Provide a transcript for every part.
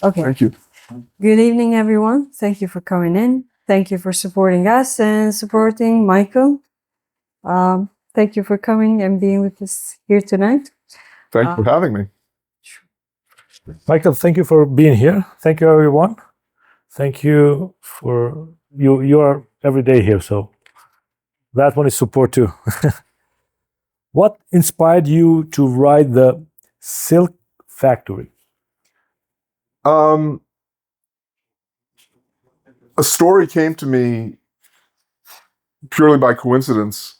Okay. Thank you. Good evening, everyone. Thank you for coming in. Thank you for supporting us and supporting Michael. Thank you for coming and being with us here tonight. Thank you for having me. Michael, thank you for being here. Thank you, everyone. Thank you for you. You are every day here, so that one is support too. What inspired you to write the Silk Factory? A story came to me purely by coincidence.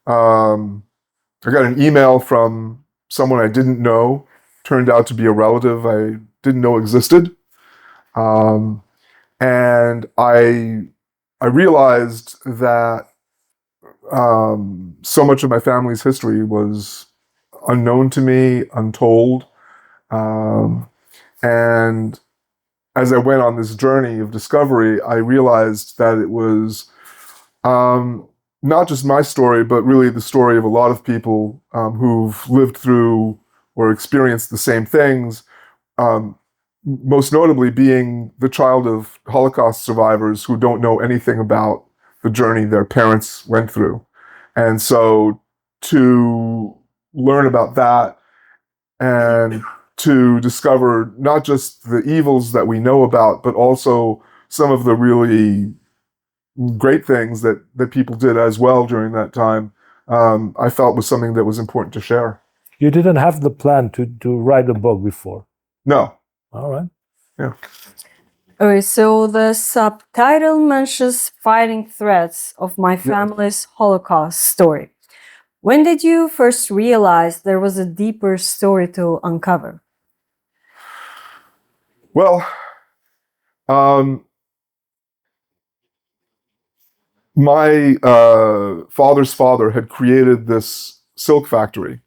I got an email from someone I didn't know, turned out to be a relative I didn't know existed. And I realized that so much of my family's history was unknown to me, untold. And as I went on this journey of discovery, I realized that it was not just my story, but really the story of a lot of people who've lived through or experienced the same things, most notably being the child of Holocaust survivors who don't know anything about the journey their parents went through. And so to learn about that and to discover not just the evils that we know about, but also some of the really great things that people did as well during that time, I felt was something that was important to share. You didn't have the plan to write a book before? No. All right. Yeah. Okay, so the subtitle mentions fighting threads of my family's Holocaust story. When did you first realize there was a deeper story to uncover? Well, my father's father had created this silk factory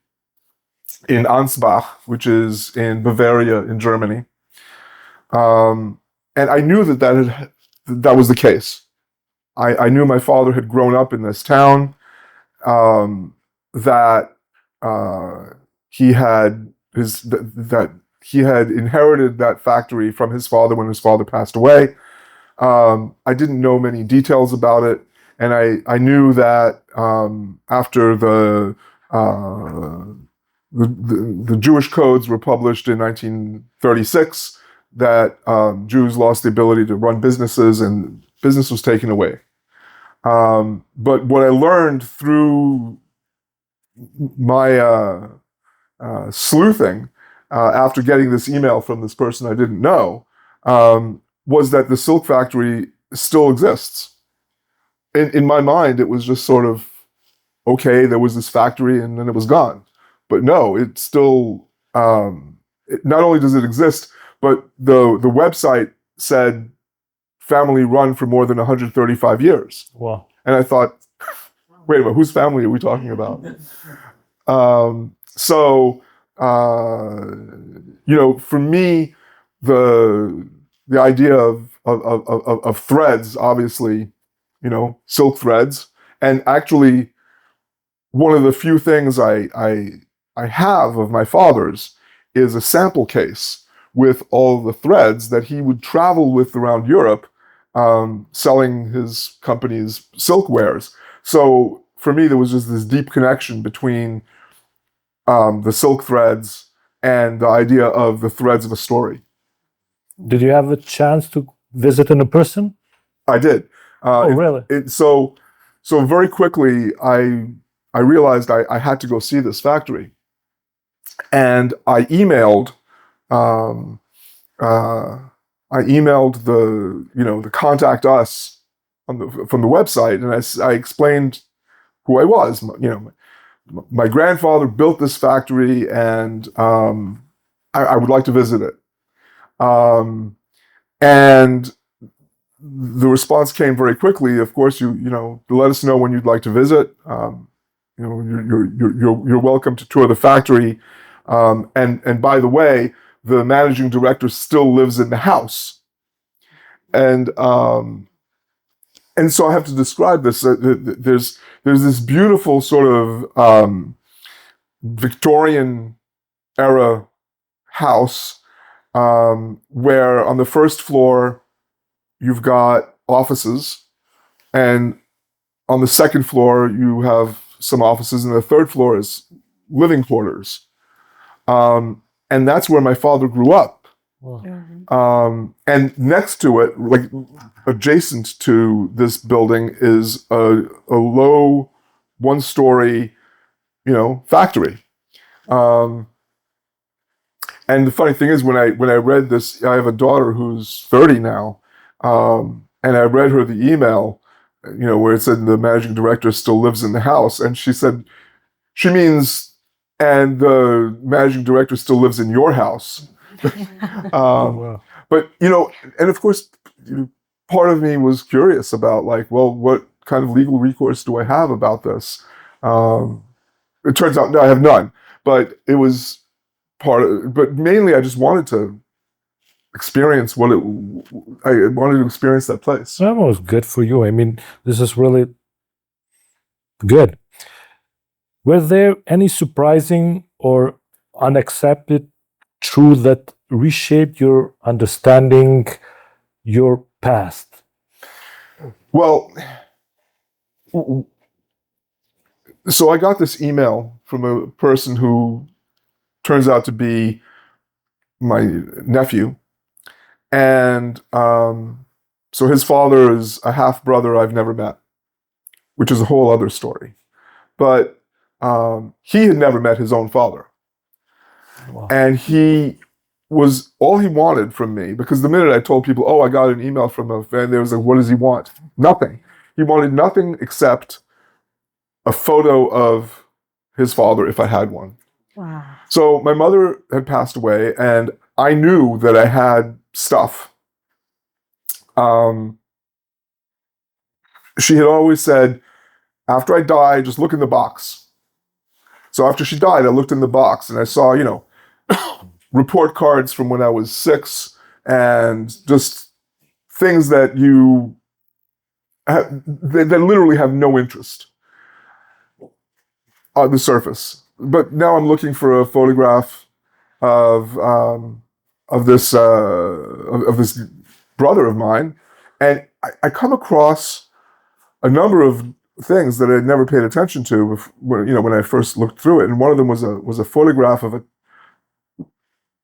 in Ansbach, which is in Bavaria in Germany. And I knew that was the case. I knew my father had grown up in this town, that he had inherited that factory from his father when his father passed away. I didn't know many details about it, and I knew that after the Jewish codes were published in 1936, that Jews lost the ability to run businesses and business was taken away. But what I learned through my sleuthing after getting this email from this person I didn't know was that the silk factory still exists. In my mind, it was just sort of, okay, there was this factory and then it was gone. But no, it's still, not only does it exist, but the website said family run for more than 135 years. Wow. And I thought, wait a minute, whose family are we talking about? For me, the idea of threads, obviously, silk threads, and actually one of the few things I have of my father's is a sample case with all the threads that he would travel with around Europe, selling his company's silk wares. So for me, there was just this deep connection between the silk threads and the idea of the threads of a story. Did you have a chance to visit in person? I did. Really? So very quickly, I realized I had to go see this factory, and I emailed the contact us from the website, and I explained who I was. My grandfather built this factory, and I would like to visit it. And the response came very quickly. Of course, you let us know when you'd like to visit. You're welcome to tour the factory. And by the way, the managing director still lives in the house. And so I have to describe this. There's this beautiful sort of Victorian era house, where on the first floor you've got offices, and on the second floor you have some offices, and the third floor is living quarters. And that's where my father grew up. Wow. And next to it, like adjacent to this building, is a low one-story, factory. And the funny thing is, when I read this, I have a daughter who's 30 now, and I read her the email, where it said the managing director still lives in the house, and she said, she means, and the managing director still lives in your house. Wow. But, and of course, part of me was curious about, like, well, what kind of legal recourse do I have about this? It turns out, no, I have none. But it was but mainly I just wanted to experience I wanted to experience that place. That was good for you. I mean, this is really good. Were there any surprising or unaccepted truth that reshaped your understanding your past? Well, so I got this email from a person who turns out to be my nephew. And so his father is a half brother I've never met, which is a whole other story. But he had never met his own father. Wow. And all he wanted from me, because the minute I told people, oh, I got an email from a fan, they was like, what does he want? Nothing. He wanted nothing except a photo of his father if I had one. Wow. So my mother had passed away, and I knew that I had stuff. She had always said, after I die, just look in the box. So after she died, I looked in the box and I saw, report cards from when I was 6, and just things that that literally have no interest on the surface. But now I'm looking for a photograph of this brother of mine, and I come across a number of things that I had never paid attention to when I first looked through it. And one of them was a photograph of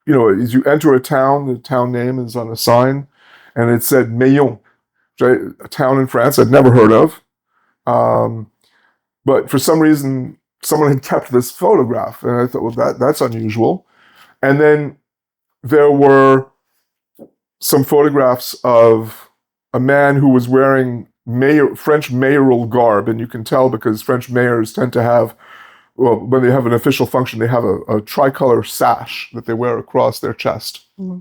as you enter a town, the town name is on a sign, and it said Meillon, a town in France I'd never heard of. But for some reason, someone had kept this photograph, and I thought, well, that's unusual. And then there were some photographs of a man who was wearing French mayoral garb, and you can tell because French mayors tend to have, well, when they have an official function, they have a tricolor sash that they wear across their chest. Mm-hmm.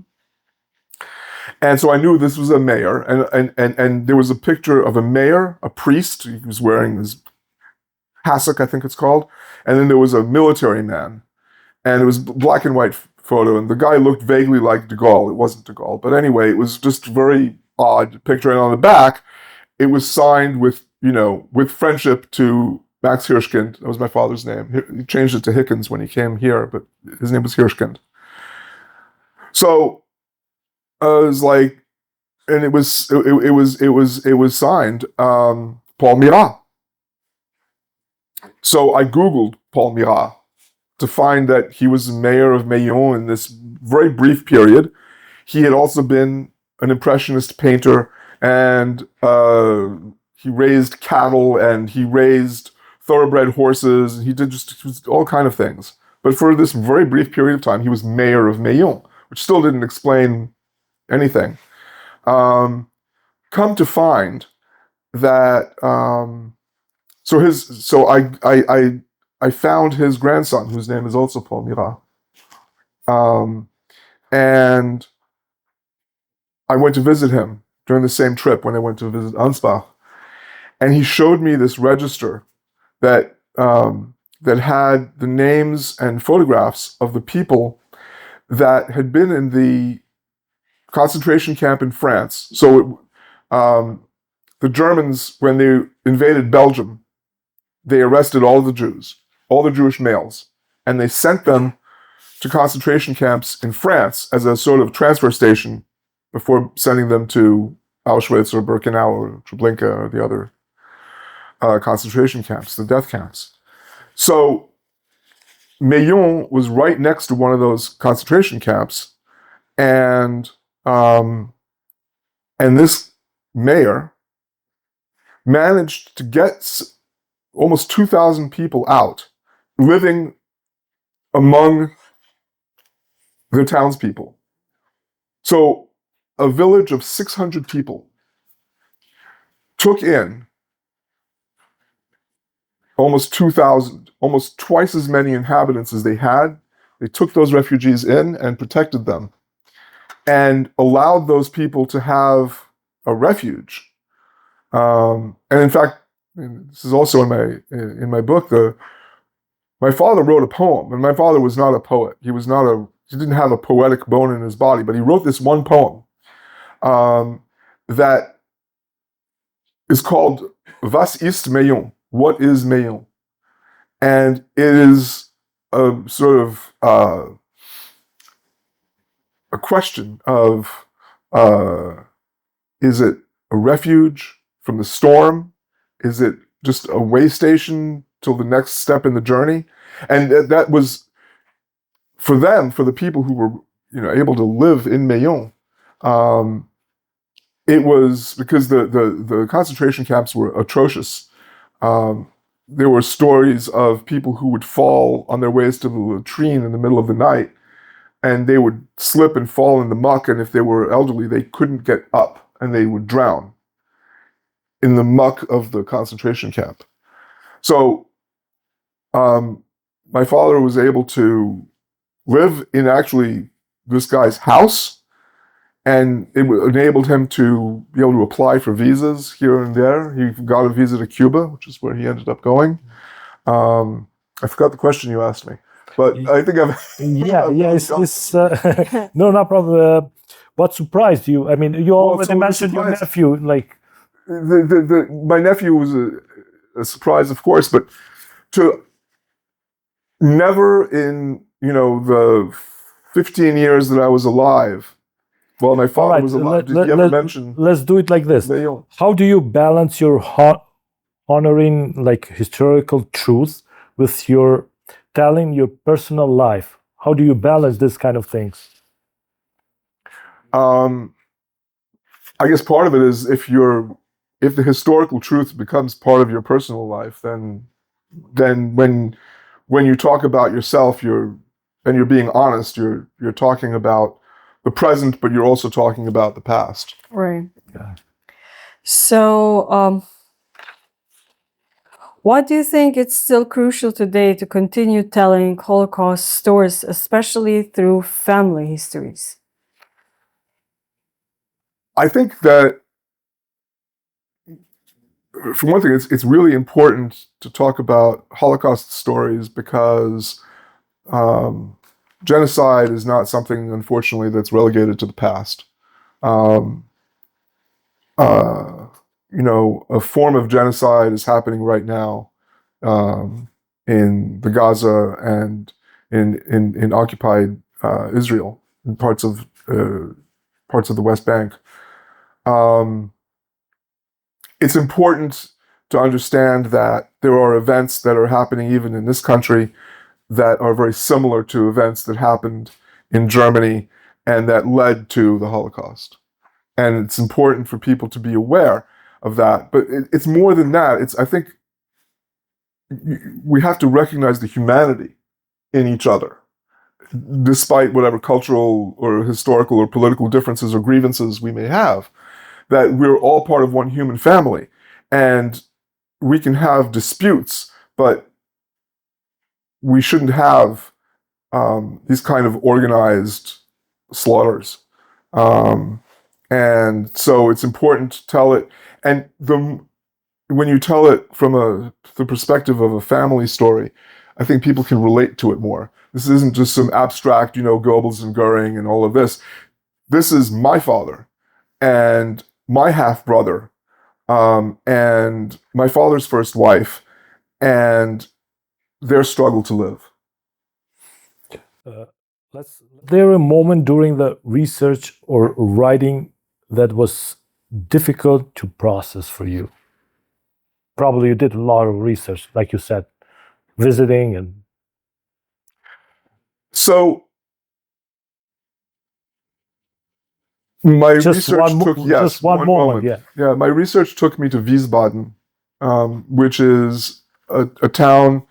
And so I knew this was a mayor, and there was a picture of a mayor, a priest. He was wearing his hassock, I think it's called, and then there was a military man, and it was black and white photo, and the guy looked vaguely like de Gaulle. It wasn't de Gaulle, but anyway, it was just a very odd picture. And on the back, it was signed with friendship to Max Hirschkind. That was my father's name. He changed it to Hickins when he came here, but his name was Hirschkind. So I was like, and it was signed Paul Mirat. So I Googled Paul Mirat to find that he was mayor of Meillon in this very brief period. He had also been an impressionist painter, and he raised cattle, and he raised thoroughbred horses. He did just all kind of things. But for this very brief period of time, he was mayor of Meillon, which still didn't explain anything. Come to find that, so I found his grandson, whose name is also Paul Mirat, and I went to visit him during the same trip when I went to visit Ansbach, and he showed me this register that had the names and photographs of the people that had been in the concentration camp in France. So the Germans, when they invaded Belgium, they arrested all the Jews, all the Jewish males, and they sent them to concentration camps in France as a sort of transfer station before sending them to Auschwitz or Birkenau or Treblinka or the other concentration camps, the death camps. So Meillan was right next to one of those concentration camps, and this mayor managed to get almost 2,000 people out, living among the townspeople. So a village of 600 people took in almost 2,000, almost twice as many inhabitants as they had. They took those refugees in and protected them and allowed those people to have a refuge. And in fact, and this is also in my book, my father wrote a poem, and my father was not a poet. He didn't have a poetic bone in his body, but he wrote this one poem that is called Was ist Meillan? What is Meillan? And it is a sort of a question of is it a refuge from the storm? Is it just a way station till the next step in the journey? And that was for them, for the people who were able to live in Meillan. It was because the concentration camps were atrocious. There were stories of people who would fall on their ways to the latrine in the middle of the night, and they would slip and fall in the muck, and if they were elderly, they couldn't get up, and they would drown in the muck of the concentration camp. So my father was able to live in actually this guy's house, and it enabled him to be able to apply for visas here and there. He got a visa to Cuba, which is where he ended up going. I forgot the question you asked me, but I think I've... It's no problem. What surprised you? I mean, you already mentioned your nephew, like... My nephew was a surprise, of course, but to never in, the 15 years that I was alive, well, my father was alive. Did you ever mention? Let's do it like this. How do you balance your honoring like historical truth with your telling your personal life? How do you balance this kind of things? I guess part of it is if the historical truth becomes part of your personal life, then when you talk about yourself, you're being honest. You're talking about the present, but you're also talking about the past. Right. Yeah. So, what do you think it's still crucial today to continue telling Holocaust stories, especially through family histories? I think that, for one thing, it's really important to talk about Holocaust stories because genocide is not something, unfortunately, that's relegated to the past. A form of genocide is happening right now in the Gaza and in occupied Israel, in parts of the West Bank. It's important to understand that there are events that are happening even in this country that are very similar to events that happened in Germany and that led to the Holocaust. And it's important for people to be aware of that. But it's more than that. I think we have to recognize the humanity in each other, despite whatever cultural or historical or political differences or grievances we may have, that we're all part of one human family. And we can have disputes, but we shouldn't have these kind of organized slaughters. And so it's important to tell it. And when you tell it from the perspective of a family story, I think people can relate to it more. This isn't just some abstract, Goebbels and Goering and all of this. This is my father and my half-brother and my father's first wife and their struggle to live. There a moment during the research or writing that was difficult to process for you? Probably you did a lot of research, like you said, visiting and So my just research took, just one moment. Yeah. Yeah, my research took me to Wiesbaden, which is a town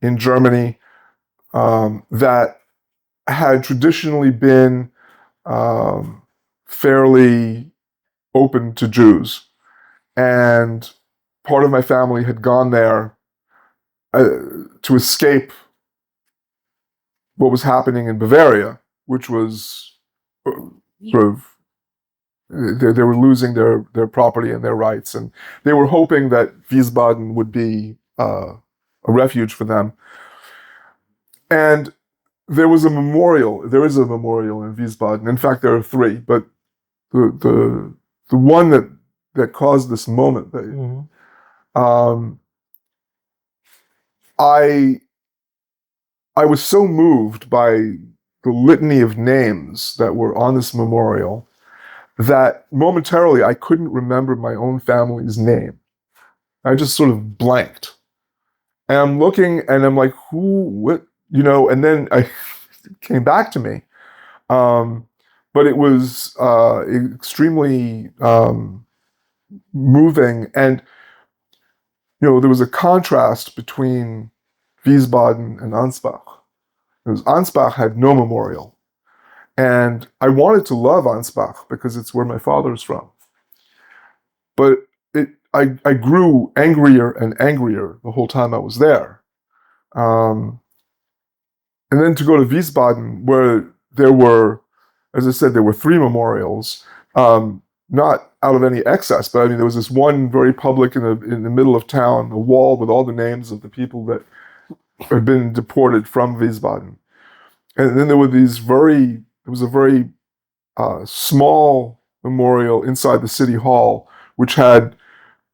in Germany that had traditionally been fairly open to Jews. And part of my family had gone there to escape what was happening in Bavaria, which was sort of they were losing their property and their rights, and they were hoping that Wiesbaden would be a refuge for them. And there was a memorial. There is a memorial in Wiesbaden. In fact, there are three, but the one that caused this moment, um, I was so moved by the litany of names that were on this memorial that momentarily I couldn't remember my own family's name. I just sort of blanked. And I'm looking and I'm like, who, what, and then it came back to me. But it was extremely moving. And, there was a contrast between Wiesbaden and Ansbach. Because Ansbach had no memorial. And I wanted to love Ansbach because it's where my father's from. But I grew angrier and angrier the whole time I was there. And then to go to Wiesbaden, where there were, as I said, there were three memorials, not out of any excess, but I mean, there was this one very public in the middle of town, a wall with all the names of the people that had been deported from Wiesbaden. And then there was a very small memorial inside the city hall, which had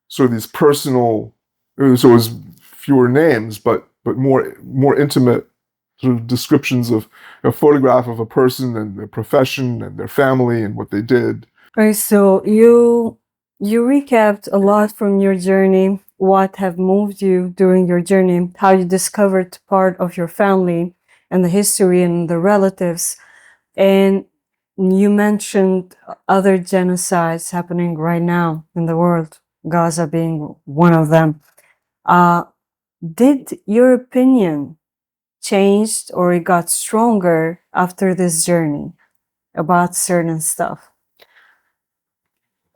sort of these personal, so it was fewer names, but more intimate sort of descriptions of a photograph of a person and their profession and their family and what they did. Okay, so you recapped a lot from your journey, what have moved you during your journey, how you discovered part of your family and the history and the relatives. And you mentioned other genocides happening right now in the world, Gaza being one of them. Did your opinion changed or it got stronger after this journey about certain stuff?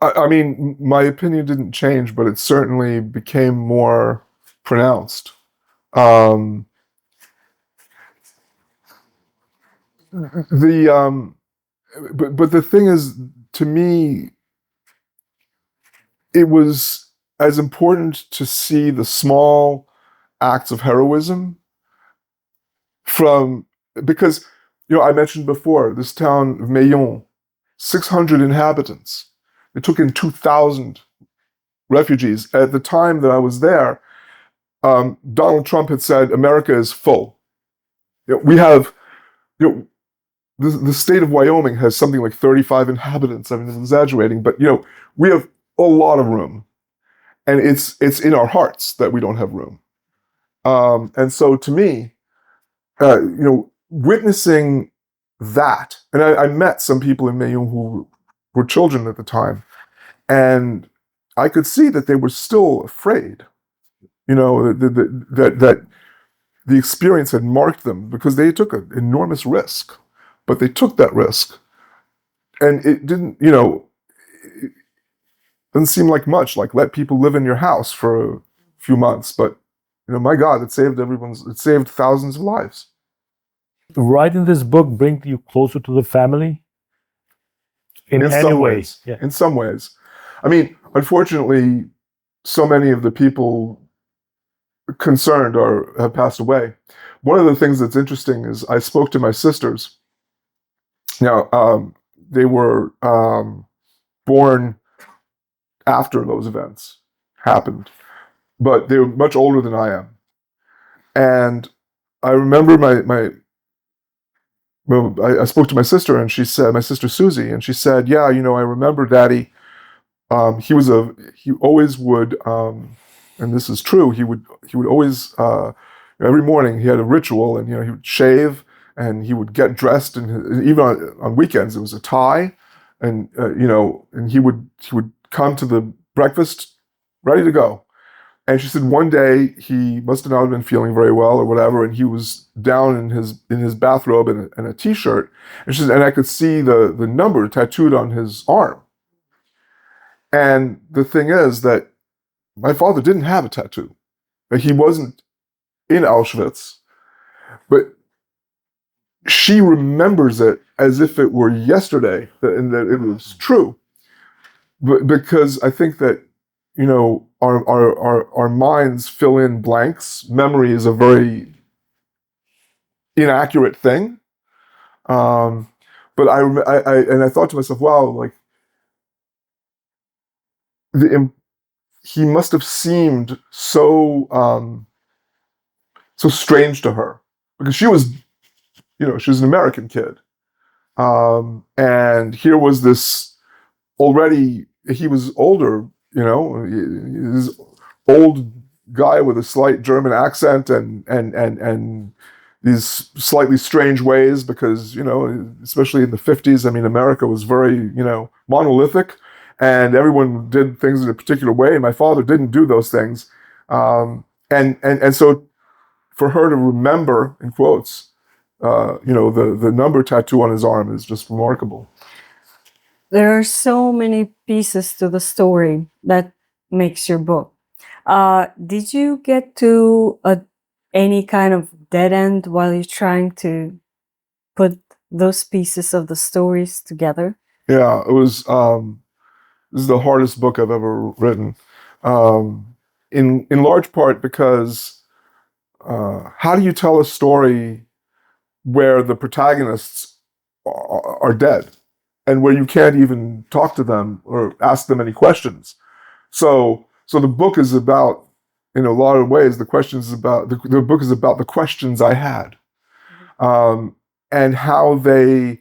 I mean, my opinion didn't change, but it certainly became more pronounced. Um, but the thing is, to me, it was as important to see the small acts of heroism because I mentioned before this town of Meillon, 600 inhabitants. It took in 2,000 refugees. At the time that I was there, Donald Trump had said America is full. We have, the state of Wyoming has something like 35 inhabitants. I mean, I'm exaggerating, but we have a lot of room, and it's in our hearts that we don't have room. And so, to me, witnessing that, and I met some people in Meillon who were children at the time, and I could see that they were still afraid. That the experience had marked them because they took an enormous risk, but they took that risk, and it didn't, it doesn't seem like much. Like, let people live in your house for a few months, but my God, it saved thousands of lives. Writing this book bring you closer to the family in any some way? ways. Yeah. In some ways. I mean, unfortunately, so many of the people concerned have passed away. One of the things that's interesting is I spoke to my sisters. Now, they were born after those events happened, but they were much older than I am. And I remember well, I spoke to my sister, and she said, my sister Susie, and she said, "Yeah, I remember Daddy. He always would, and this is true. He would always every morning he had a ritual, and he would shave, and he would get dressed, and even on weekends it was a tie, and and he would come to the breakfast ready to go." And she said one day he must have not been feeling very well or whatever, and he was down in his bathrobe and a t-shirt, and she said, and I could see the number tattooed on his arm. And the thing is that my father didn't have a tattoo. Like, he wasn't in Auschwitz, but she remembers it as if it were yesterday, and that it was true. But because I think that our minds fill in blanks. Memory is a very inaccurate thing. Um, but I thought to myself, wow, like he must have seemed so strange to her, because she was an American kid, and here was this already. He was older, this old guy with a slight German accent and these slightly strange ways, because especially in the 50s, I mean, America was very monolithic, and everyone did things in a particular way, and my father didn't do those things, and so for her to remember, in quotes, the number tattoo on his arm is just remarkable. There are so many pieces to the story that makes your book. Did you get to any kind of dead end while you're trying to put those pieces of the stories together? Yeah, it was. This is the hardest book I've ever written, in large part because how do you tell a story where the protagonists are dead, and where you can't even talk to them or ask them any questions? So the book is about, in a lot of ways, the book is about the questions I had, and how they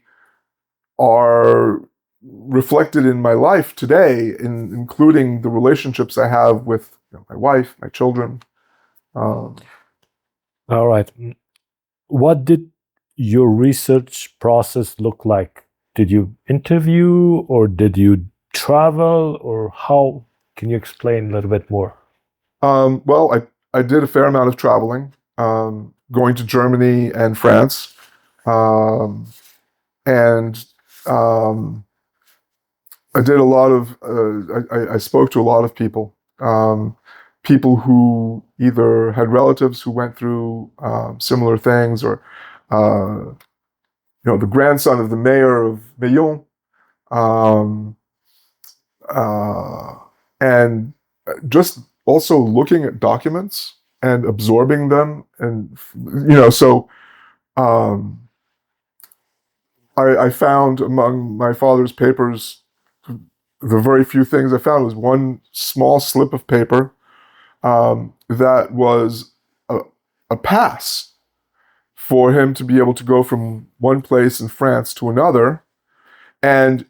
are reflected in my life today, including the relationships I have with my wife, my children. All right. What did your research process look like? Did you interview, or did you travel, or how? Can you explain a little bit more? Well, I did a fair amount of traveling, going to Germany and France, and I did a lot of. I spoke to a lot of people, people who either had relatives who went through similar things, or the grandson of the mayor of Meillon, um, uh, and just also looking at documents and absorbing them, and so um, I found among my father's papers, the very few things I found was one small slip of paper that was a pass for him to be able to go from one place in France to another, and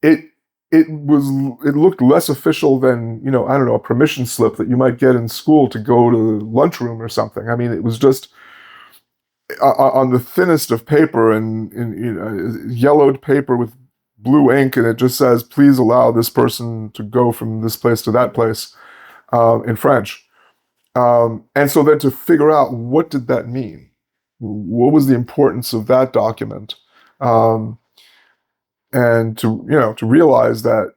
it it looked less official than I don't know, a permission slip that you might get in school to go to the lunchroom or something. I mean, it was just on the thinnest of paper, and in yellowed paper with blue ink, and it just says, "Please allow this person to go from this place to that place," in French. And so then to figure out, what did that mean? What was the importance of that document? And to realize that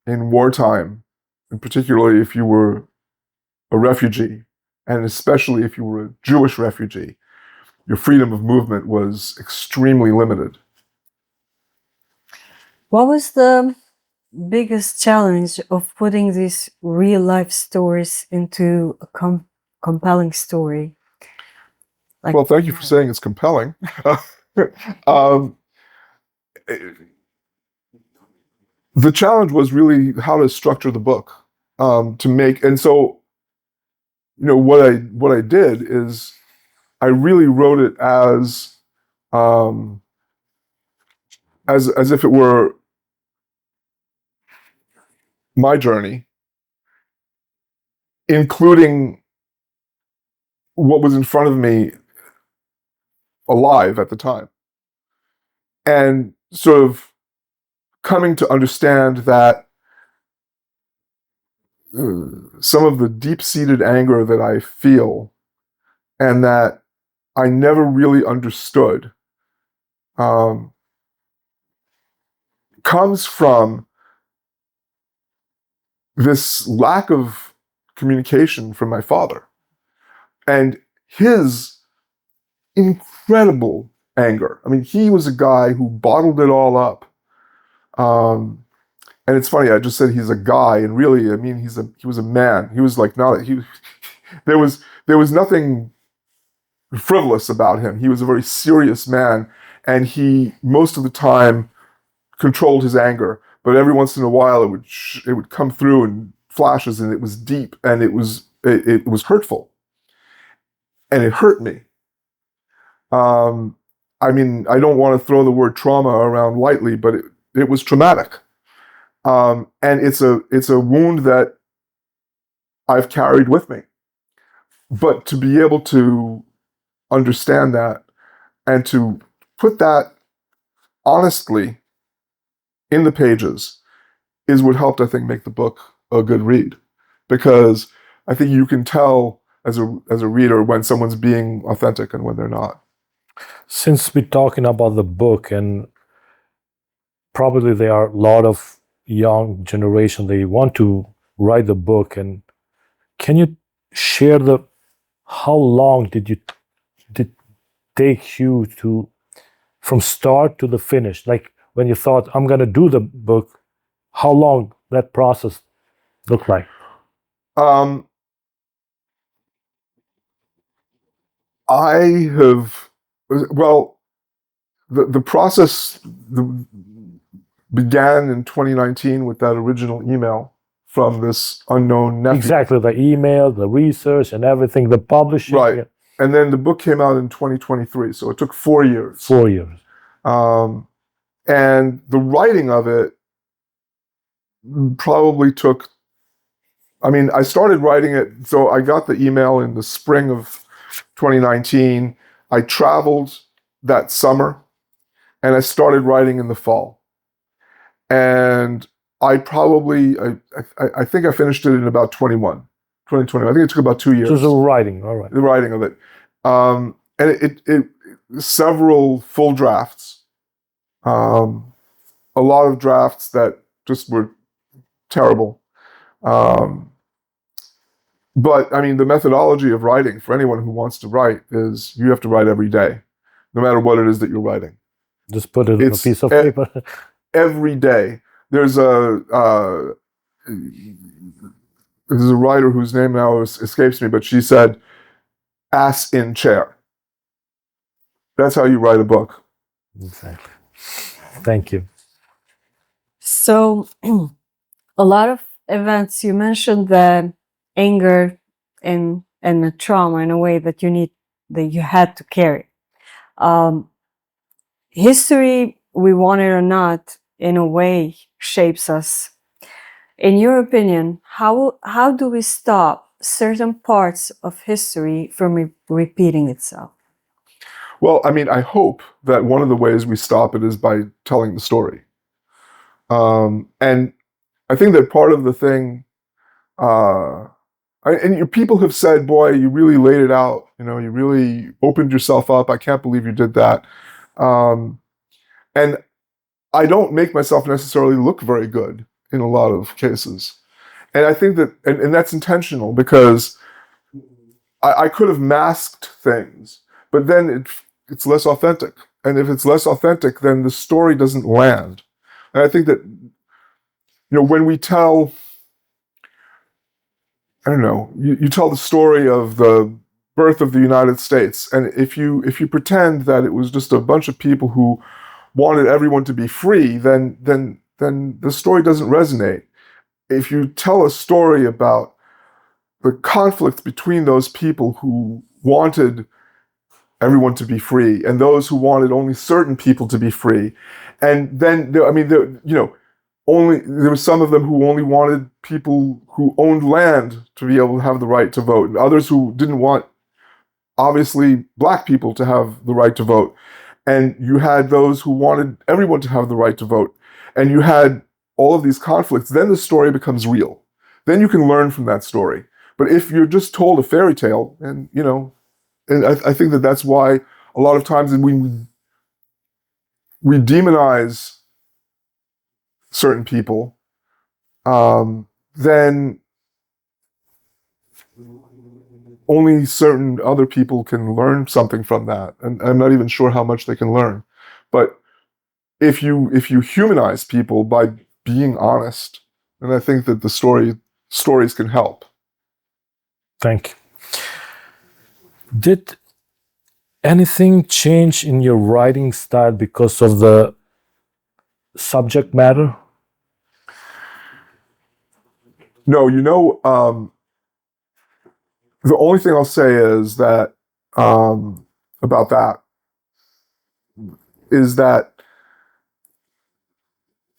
in wartime, and particularly if you were a refugee, and especially if you were a Jewish refugee, your freedom of movement was extremely limited. What was the biggest challenge of putting these real life stories into a compelling story? Well, thank you for saying it's compelling. um, the challenge was really how to structure the book, to make, and so what I did is I really wrote it as um, as if it were my journey, including what was in front of me alive at the time. And sort of coming to understand that some of the deep-seated anger that I feel and that I never really understood comes from this lack of communication from my father and his incredible anger. I mean, he was a guy who bottled it all up. And it's funny, I just said he's a guy, and really, I mean, he was a man. He was like not he. There was nothing frivolous about him. He was a very serious man, and he most of the time controlled his anger. But every once in a while, it would come through in flashes, and it was deep, and it was hurtful, and it hurt me. I mean, I don't want to throw the word trauma around lightly, but it was traumatic. And it's a wound that I've carried with me. But to be able to understand that and to put that honestly in the pages is what helped, I think, make the book a good read. Because I think you can tell as a reader when someone's being authentic and when they're not. Since we're talking about the book, and probably there are a lot of young generation, they want to write the book, and can you share how long did take you to from start to the finish? Like when you thought I'm gonna do the book, how long that process looked like? I have, well, the process began in 2019 with that original email from this unknown nephew. Exactly, the email, the research, and everything, the publishing. Right. Yeah. And then the book came out in 2023, so it took 4 years. 4 years. And the writing of it probably took, I mean, I started writing it, so I got the email in the spring of 2019. I traveled that summer, and I started writing in the fall. And I think I finished it in about 2020. I think it took about 2 years. So the writing, all right. The writing of it. And it several full drafts, a lot of drafts that just were terrible. But I mean, the methodology of writing for anyone who wants to write is you have to write every day, no matter what it is that you're writing. Just put it on a piece of paper. Every day. There's a writer whose name now escapes me, but she said, "Ass in chair." That's how you write a book. Exactly. Thank you. So, a lot of events, you mentioned the anger and the trauma in a way that you had to carry. History, we want it or not, in a way shapes us. In your opinion, how do we stop certain parts of history from repeating itself? Well, I mean, I hope that one of the ways we stop it is by telling the story. And I think that part of the thing, people have said, "Boy, you really laid it out. You know, you really opened yourself up. I can't believe you did that." And I don't make myself necessarily look very good in a lot of cases. And I think that, and that's intentional, because I could have masked things, but then it's less authentic. And if it's less authentic, then the story doesn't land. And I think that, when we tell, I don't know, you tell the story of the birth of the United States, and if you pretend that it was just a bunch of people who wanted everyone to be free, then the story doesn't resonate. If you tell a story about the conflict between those people who wanted everyone to be free, and those who wanted only certain people to be free. And then, only there were some of them who only wanted people who owned land to be able to have the right to vote, and others who didn't want, obviously, black people to have the right to vote. And you had those who wanted everyone to have the right to vote. And you had all of these conflicts. Then the story becomes real. Then you can learn from that story. But if you're just told a fairy tale, and I think that that's why a lot of times we demonize certain people, then only certain other people can learn something from that. And I'm not even sure how much they can learn. But if you humanize people by being honest, then I think that the stories can help. Thank you. Did anything change in your writing style because of the subject matter? No, the only thing I'll say is that about that is that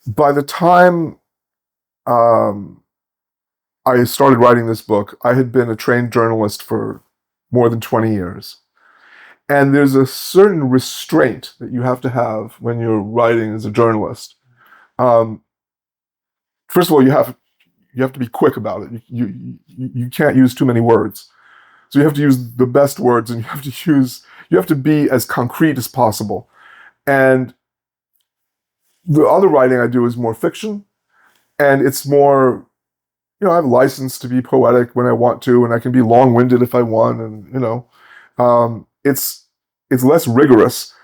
by the time I started writing this book, I had been a trained journalist for more than 20 years. And there's a certain restraint that you have to have when you're writing as a journalist. First of all, you have to be quick about it. You can't use too many words. So you have to use the best words, and you have to be as concrete as possible. And the other writing I do is more fiction, and it's more, I have a license to be poetic when I want to, and I can be long-winded if I want, and it's less rigorous.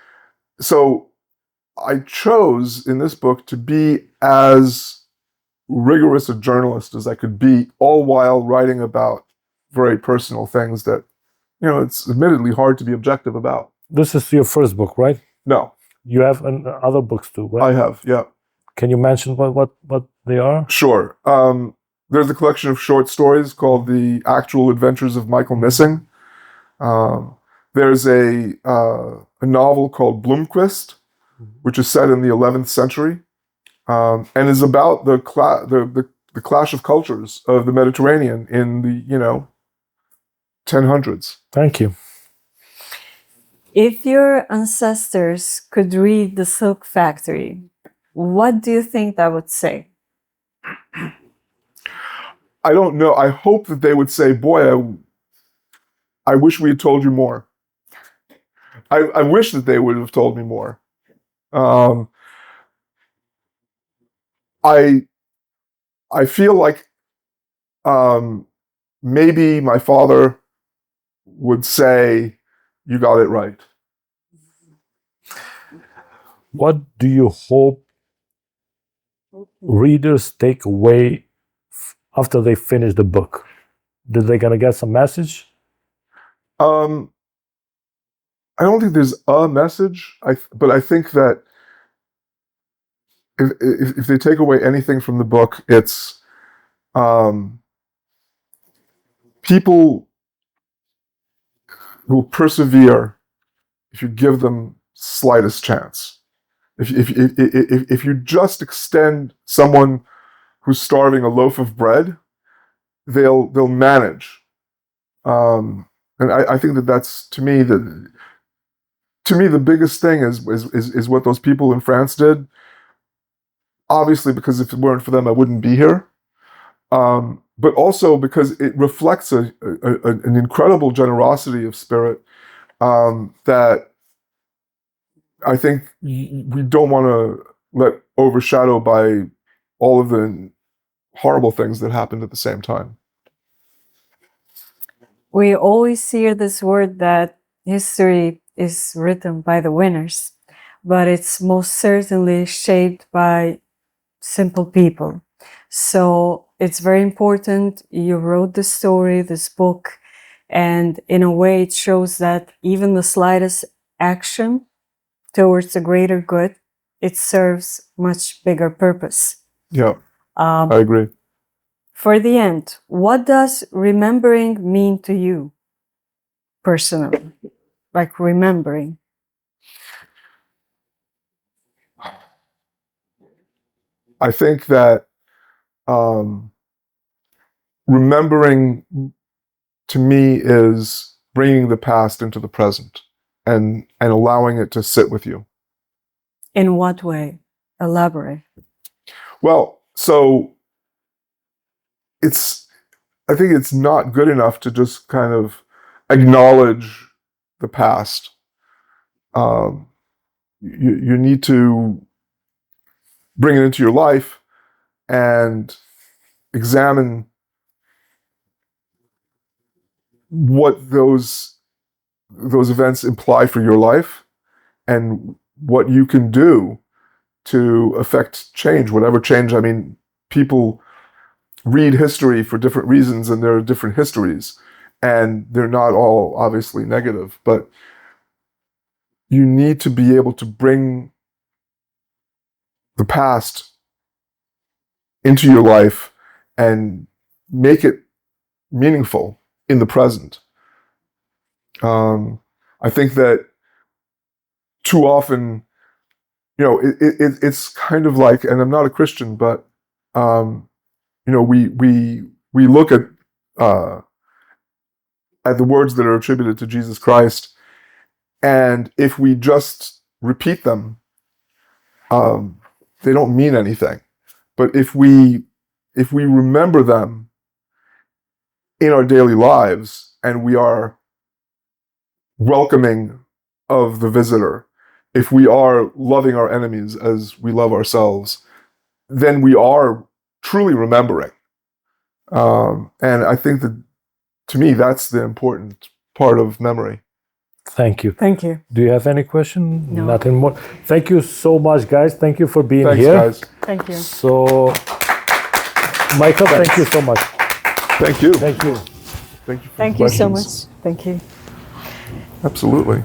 So I chose in this book to be as rigorous a journalist as I could be, all while writing about very personal things that, it's admittedly hard to be objective about. This is your first book, right? No. You have other books too, right? I have, yeah. Can you mention what they are? Sure. There's a collection of short stories called The Actual Adventures of Michael Missing. There's a novel called Blomkvist, which is set in the 11th century, and is about the clash of cultures of the Mediterranean in the 1000s. Thank you. If your ancestors could read The Silk Factory, what do you think that would say? I don't know. I hope that they would say, boy, I wish we had told you more. I wish that they would have told me more. I feel like maybe my father would say, you got it right. What do you hope readers take away after they finish the book? Did they gonna get some message? I don't think there's a message, but I think that if they take away anything from the book, it's people will persevere if you give them slightest chance. If you just extend someone who's starving a loaf of bread, they'll manage. And I think that's to me the biggest thing is what those people in France did. Obviously, because if it weren't for them, I wouldn't be here. But also because it reflects an incredible generosity of spirit that I think we don't want to let overshadow by all of the horrible things that happened at the same time. We always hear this word that history is written by the winners, but it's most certainly shaped by simple people. So it's very important. You wrote this story, this book, and in a way it shows that even the slightest action towards the greater good, it serves much bigger purpose. Yeah, I agree. For the end, what does remembering mean to you personally? like remembering? I think that remembering to me is bringing the past into the present and allowing it to sit with you. In what way? Elaborate. Well, so I think it's not good enough to just kind of acknowledge the past. You need to bring it into your life and examine what those events imply for your life and what you can do to affect change, whatever change. I mean, people read history for different reasons, and there are different histories, and they're not all obviously negative, but you need to be able to bring the past into your life and make it meaningful in the present. I think that too often, it's kind of like, and I'm not a Christian, but we look at the words that are attributed to Jesus Christ, and if we just repeat them, they don't mean anything. But if we remember them in our daily lives, and we are welcoming of the visitor, if we are loving our enemies as we love ourselves, then we are truly remembering. And I think that, to me, that's the important part of memory. Thank you. Thank you. Do you have any question? No. Nothing more. Thank you so much, guys. Thank you for being Thanks, here. guys. Thank you. So, Michael, thank you so much. Thank you. Thank you. Thank you. Thank you so much. Thank you. Absolutely.